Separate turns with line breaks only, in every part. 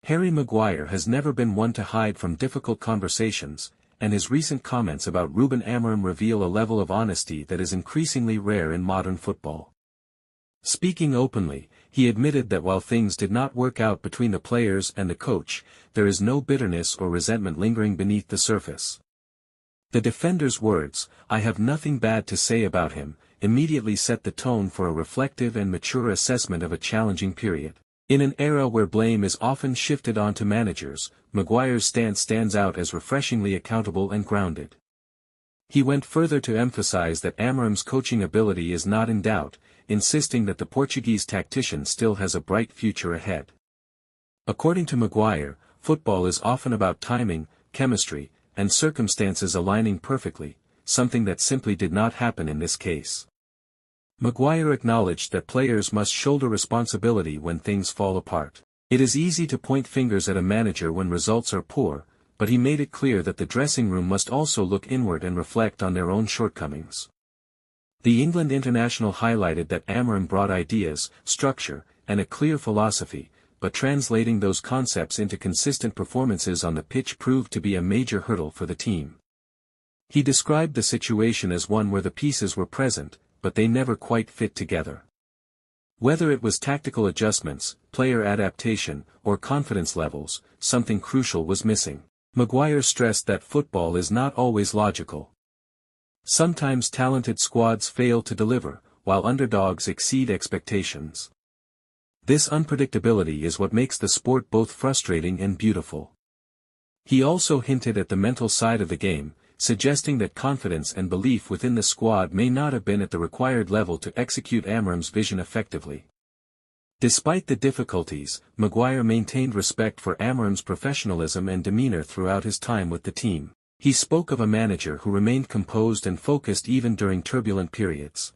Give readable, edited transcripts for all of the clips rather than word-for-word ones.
Harry Maguire has never been one to hide from difficult conversations, and his recent comments about Rúben Amorim reveal a level of honesty that is increasingly rare in modern football. Speaking openly, he admitted that while things did not work out between the players and the coach, there is no bitterness or resentment lingering beneath the surface. The defender's words, "I have nothing bad to say about him," immediately set the tone for a reflective and mature assessment of a challenging period. In an era where blame is often shifted onto managers, Maguire's stance stands out as refreshingly accountable and grounded. He went further to emphasize that Amorim's coaching ability is not in doubt, insisting that the Portuguese tactician still has a bright future ahead. According to Maguire, football is often about timing, chemistry, and circumstances aligning perfectly, something that simply did not happen in this case. Maguire acknowledged that players must shoulder responsibility when things fall apart. It is easy to point fingers at a manager when results are poor, but he made it clear that the dressing room must also look inward and reflect on their own shortcomings. The England international highlighted that Amorim brought ideas, structure, and a clear philosophy, but translating those concepts into consistent performances on the pitch proved to be a major hurdle for the team. He described the situation as one where the pieces were present, but they never quite fit together. Whether it was tactical adjustments, player adaptation, or confidence levels, something crucial was missing. Maguire stressed that football is not always logical. Sometimes talented squads fail to deliver, while underdogs exceed expectations. This unpredictability is what makes the sport both frustrating and beautiful. He also hinted at the mental side of the game, suggesting that confidence and belief within the squad may not have been at the required level to execute Amorim's vision effectively. Despite the difficulties, Maguire maintained respect for Amorim's professionalism and demeanor throughout his time with the team. He spoke of a manager who remained composed and focused even during turbulent periods.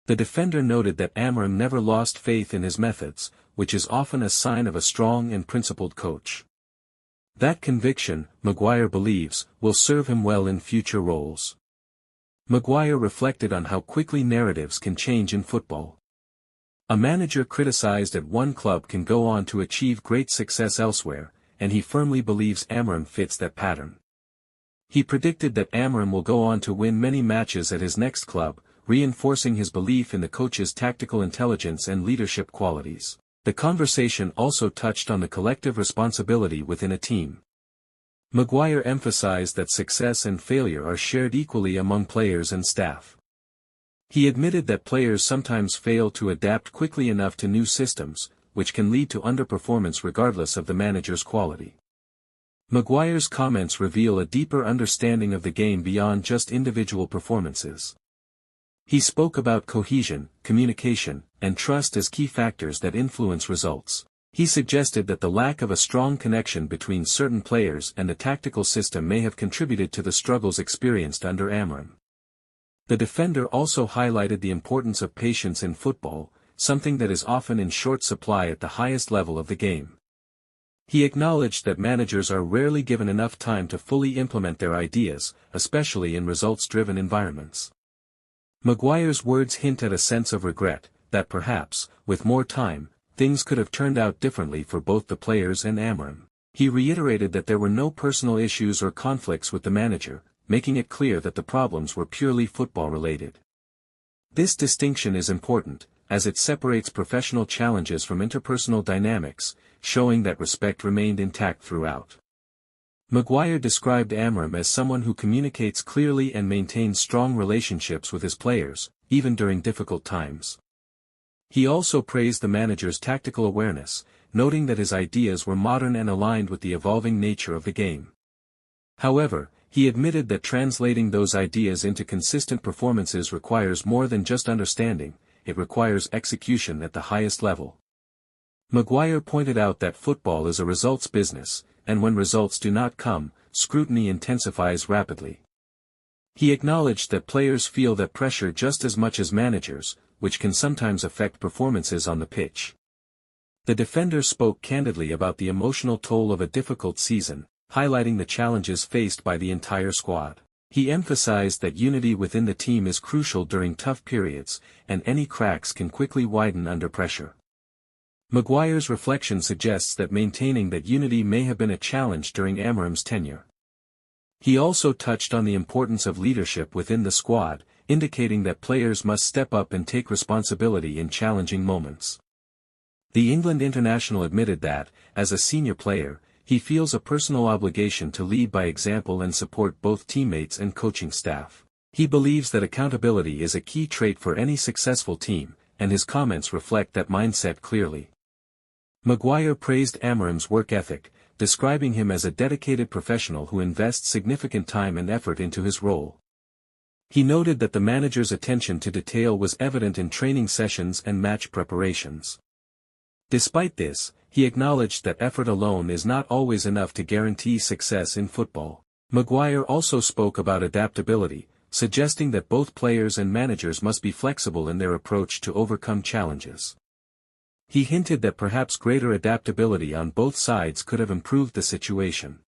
The defender noted that Amorim never lost faith in his methods, which is often a sign of a strong and principled coach. That conviction, Maguire believes, will serve him well in future roles. Maguire reflected on how quickly narratives can change in football. A manager criticized at one club can go on to achieve great success elsewhere, and he firmly believes Amorim fits that pattern. He predicted that Amorim will go on to win many matches at his next club, reinforcing his belief in the coach's tactical intelligence and leadership qualities. The conversation also touched on the collective responsibility within a team. Maguire emphasized that success and failure are shared equally among players and staff. He admitted that players sometimes fail to adapt quickly enough to new systems, which can lead to underperformance regardless of the manager's quality. Maguire's comments reveal a deeper understanding of the game beyond just individual performances. He spoke about cohesion, communication, and trust as key factors that influence results. He suggested that the lack of a strong connection between certain players and the tactical system may have contributed to the struggles experienced under Amorim. The defender also highlighted the importance of patience in football, something that is often in short supply at the highest level of the game. He acknowledged that managers are rarely given enough time to fully implement their ideas, especially in results-driven environments. Maguire's words hint at a sense of regret, that perhaps, with more time, things could have turned out differently for both the players and Amorim. He reiterated that there were no personal issues or conflicts with the manager, making it clear that the problems were purely football-related. This distinction is important, as it separates professional challenges from interpersonal dynamics, showing that respect remained intact throughout. Maguire described Amorim as someone who communicates clearly and maintains strong relationships with his players, even during difficult times. He also praised the manager's tactical awareness, noting that his ideas were modern and aligned with the evolving nature of the game. However, he admitted that translating those ideas into consistent performances requires more than just understanding, it requires execution at the highest level. Maguire pointed out that football is a results business, and when results do not come, scrutiny intensifies rapidly. He acknowledged that players feel that pressure just as much as managers, which can sometimes affect performances on the pitch. The defender spoke candidly about the emotional toll of a difficult season, highlighting the challenges faced by the entire squad. He emphasized that unity within the team is crucial during tough periods, and any cracks can quickly widen under pressure. Maguire's reflection suggests that maintaining that unity may have been a challenge during Amorim's tenure. He also touched on the importance of leadership within the squad, indicating that players must step up and take responsibility in challenging moments. The England international admitted that, as a senior player, he feels a personal obligation to lead by example and support both teammates and coaching staff. He believes that accountability is a key trait for any successful team, and his comments reflect that mindset clearly. Maguire praised Amorim's work ethic, describing him as a dedicated professional who invests significant time and effort into his role. He noted that the manager's attention to detail was evident in training sessions and match preparations. Despite this, he acknowledged that effort alone is not always enough to guarantee success in football. Maguire also spoke about adaptability, suggesting that both players and managers must be flexible in their approach to overcome challenges. He hinted that perhaps greater adaptability on both sides could have improved the situation.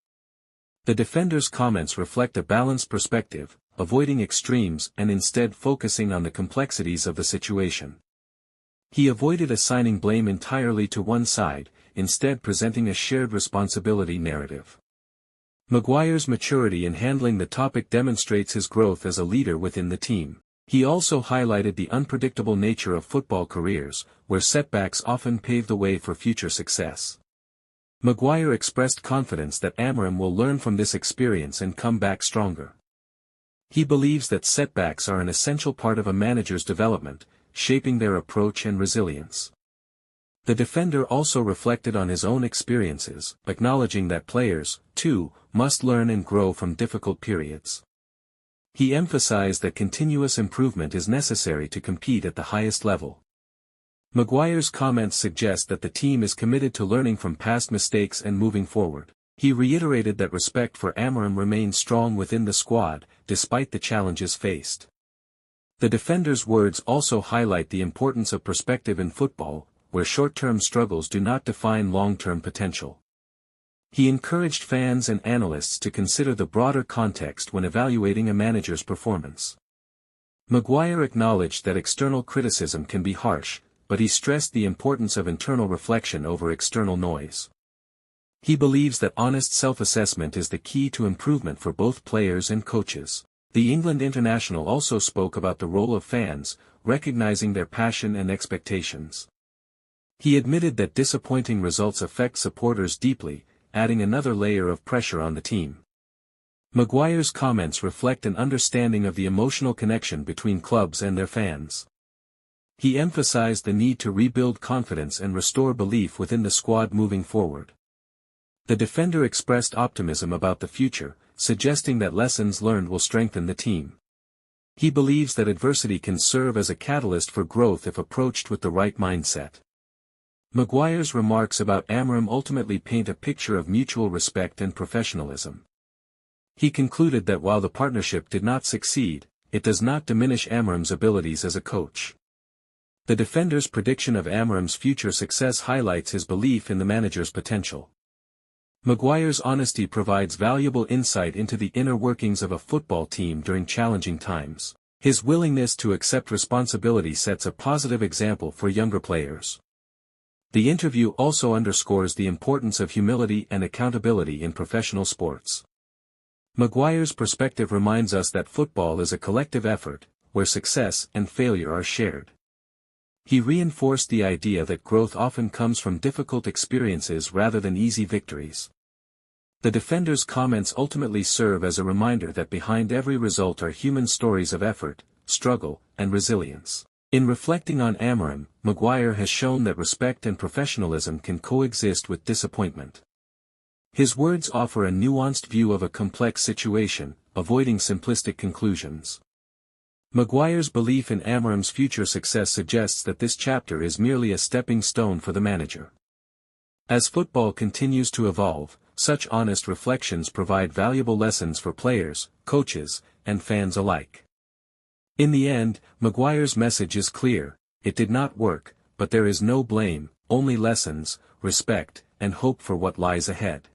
The defender's comments reflect a balanced perspective, avoiding extremes and instead focusing on the complexities of the situation. He avoided assigning blame entirely to one side, instead presenting a shared responsibility narrative. Maguire's maturity in handling the topic demonstrates his growth as a leader within the team. He also highlighted the unpredictable nature of football careers, where setbacks often pave the way for future success. Maguire expressed confidence that Amorim will learn from this experience and come back stronger. He believes that setbacks are an essential part of a manager's development, shaping their approach and resilience. The defender also reflected on his own experiences, acknowledging that players, too, must learn and grow from difficult periods. He emphasized that continuous improvement is necessary to compete at the highest level. Maguire's comments suggest that the team is committed to learning from past mistakes and moving forward. He reiterated that respect for Amorim remains strong within the squad, despite the challenges faced. The defender's words also highlight the importance of perspective in football, where short-term struggles do not define long-term potential. He encouraged fans and analysts to consider the broader context when evaluating a manager's performance. Maguire acknowledged that external criticism can be harsh, but he stressed the importance of internal reflection over external noise. He believes that honest self-assessment is the key to improvement for both players and coaches. The England international also spoke about the role of fans, recognizing their passion and expectations. He admitted that disappointing results affect supporters deeply, adding another layer of pressure on the team. Maguire's comments reflect an understanding of the emotional connection between clubs and their fans. He emphasized the need to rebuild confidence and restore belief within the squad moving forward. The defender expressed optimism about the future, suggesting that lessons learned will strengthen the team. He believes that adversity can serve as a catalyst for growth if approached with the right mindset. Maguire's remarks about Amorim ultimately paint a picture of mutual respect and professionalism. He concluded that while the partnership did not succeed, it does not diminish Amorim's abilities as a coach. The defender's prediction of Amorim's future success highlights his belief in the manager's potential. Maguire's honesty provides valuable insight into the inner workings of a football team during challenging times. His willingness to accept responsibility sets a positive example for younger players. The interview also underscores the importance of humility and accountability in professional sports. Maguire's perspective reminds us that football is a collective effort, where success and failure are shared. He reinforced the idea that growth often comes from difficult experiences rather than easy victories. The defender's comments ultimately serve as a reminder that behind every result are human stories of effort, struggle, and resilience. In reflecting on Amorim, Maguire has shown that respect and professionalism can coexist with disappointment. His words offer a nuanced view of a complex situation, avoiding simplistic conclusions. Maguire's belief in Amorim's future success suggests that this chapter is merely a stepping stone for the manager. As football continues to evolve, such honest reflections provide valuable lessons for players, coaches, and fans alike. In the end, Maguire's message is clear: it did not work, but there is no blame, only lessons, respect, and hope for what lies ahead.